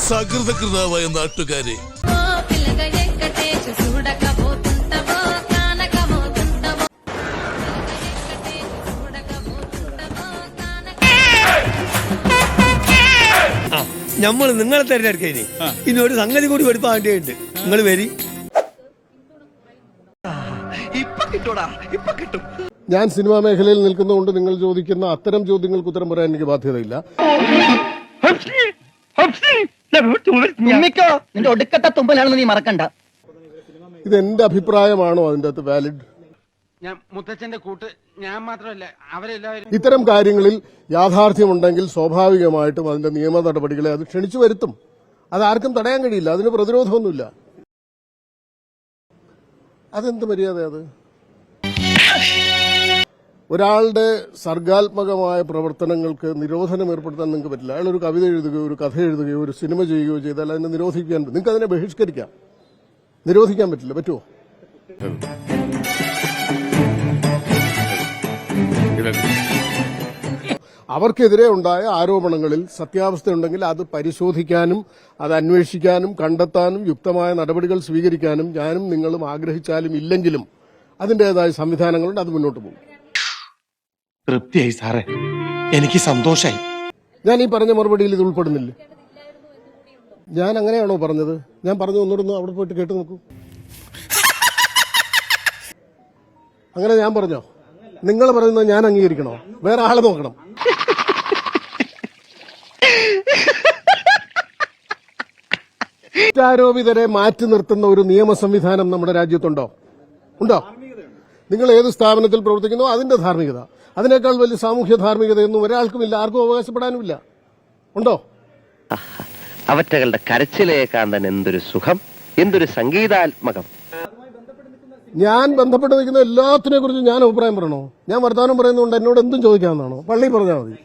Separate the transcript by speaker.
Speaker 1: സകൃതകൃതാവായ നാട്ടുകാരെ,
Speaker 2: നമ്മൾ നിങ്ങളെ തെരഞ്ഞെടുക്കേ ഇനി ഒരു സംഗതി കൂടി എടുത്താൽ വേണ്ടിയുണ്ട്. നിങ്ങൾ വരി.
Speaker 3: ഞാൻ സിനിമാ മേഖലയിൽ നിൽക്കുന്നതുകൊണ്ട് നിങ്ങൾ ചോദിക്കുന്ന അത്തരം ചോദ്യങ്ങൾക്ക് ഉത്തരം പറയാൻ എനിക്ക് ബാധ്യതയില്ല.
Speaker 4: നിന്റെ ഒടുക്കത്തെ തുമ്പലാണെന്ന് നീ മറക്കണ്ട.
Speaker 3: ഇത് എന്റെ അഭിപ്രായമാണോ അതിന്റെ അകത്ത് വാലിഡ്?
Speaker 5: മുത്തച്ഛന്റെ കൂട്ട് ഞാൻ മാത്രമല്ല അവരെല്ലാവരും
Speaker 3: ഇത്തരം കാര്യങ്ങളിൽ യാഥാർത്ഥ്യമുണ്ടെങ്കിൽ സ്വാഭാവികമായിട്ടും അതിന്റെ നിയമ നടപടികളെ അത് ക്ഷണിച്ചു വരുത്തും. അത് ആർക്കും തടയാൻ കഴിയില്ല. അതിന് പ്രതിരോധമൊന്നുമില്ല. അതെന്ത് മര്യാദ? അത് ഒരാളുടെ സർഗാത്മകമായ പ്രവർത്തനങ്ങൾക്ക് നിരോധനം ഏർപ്പെടുത്താൻ നിങ്ങൾക്ക് പറ്റില്ല. അയാൾ ഒരു കവിത എഴുതുകയോ ഒരു കഥ എഴുതുകയോ ഒരു സിനിമ ചെയ്യുകയോ ചെയ്താൽ അതിനെ നിരോധിക്കാൻ നിങ്ങൾക്ക് അതിനെ ബഹിഷ്കരിക്കാം. നിരോധിക്കാൻ പറ്റില്ല. പറ്റുമോ? അവർക്കെതിരെ ഉണ്ടായ ആരോപണങ്ങളിൽ സത്യാവസ്ഥയുണ്ടെങ്കിൽ അത് പരിശോധിക്കാനും അത് അന്വേഷിക്കാനും കണ്ടെത്താനും യുക്തമായ നടപടികൾ സ്വീകരിക്കാനും ഞാനും നിങ്ങളും ആഗ്രഹിച്ചാലും ഇല്ലെങ്കിലും അതിന്റേതായ സംവിധാനങ്ങളുണ്ട്. അത് മുന്നോട്ട് പോകും.
Speaker 6: തൃപ്തിയായി സാറേ, എനിക്ക് സന്തോഷായി.
Speaker 3: ഞാൻ ഈ പറഞ്ഞ മറുപടിയിൽ ഇത് ഉൾപ്പെടുന്നില്ല. ഞാൻ അങ്ങനെയാണോ പറഞ്ഞത്? ഞാൻ പറഞ്ഞു ഒന്നിടുന്നു, അവിടെ പോയിട്ട് കേട്ടു നോക്കൂ. അങ്ങനെ ഞാൻ പറഞ്ഞോ? നിങ്ങൾ പറയുന്നത് ഞാൻ അംഗീകരിക്കണോ? വേറെ ആളെ നോക്കണം. കുറ്റാരോപിതരെ മാറ്റി നിർത്തുന്ന ഒരു നിയമ സംവിധാനം നമ്മുടെ രാജ്യത്തുണ്ടോ? ഉണ്ടോ? നിങ്ങൾ ഏത് സ്ഥാപനത്തിൽ പ്രവർത്തിക്കുന്നോ അതിന്റെ ധാർമ്മികത, അതിനേക്കാൾ വലിയ സാമൂഹ്യ ധാർമ്മികതയൊന്നും ഒരാൾക്കുമില്ല, ആർക്കും അവകാശപ്പെടാനുമില്ല. ഉണ്ടോ?
Speaker 7: അവറ്റകളുടെ കരച്ചിലേക്കാൻ തന്നെ എന്തൊരു സുഖം, എന്തൊരു സംഗീതാത്മകം.
Speaker 3: ഞാൻ ബന്ധപ്പെട്ട് നിൽക്കുന്ന എല്ലാത്തിനെ കുറിച്ച് ഞാൻ അഭിപ്രായം പറയണോ? ഞാൻ വർത്തമാനം പറയുന്നതുകൊണ്ട് എന്നോട് എന്തും ചോദിക്കാവുന്നതാണോ? പള്ളി പറഞ്ഞാൽ മതി.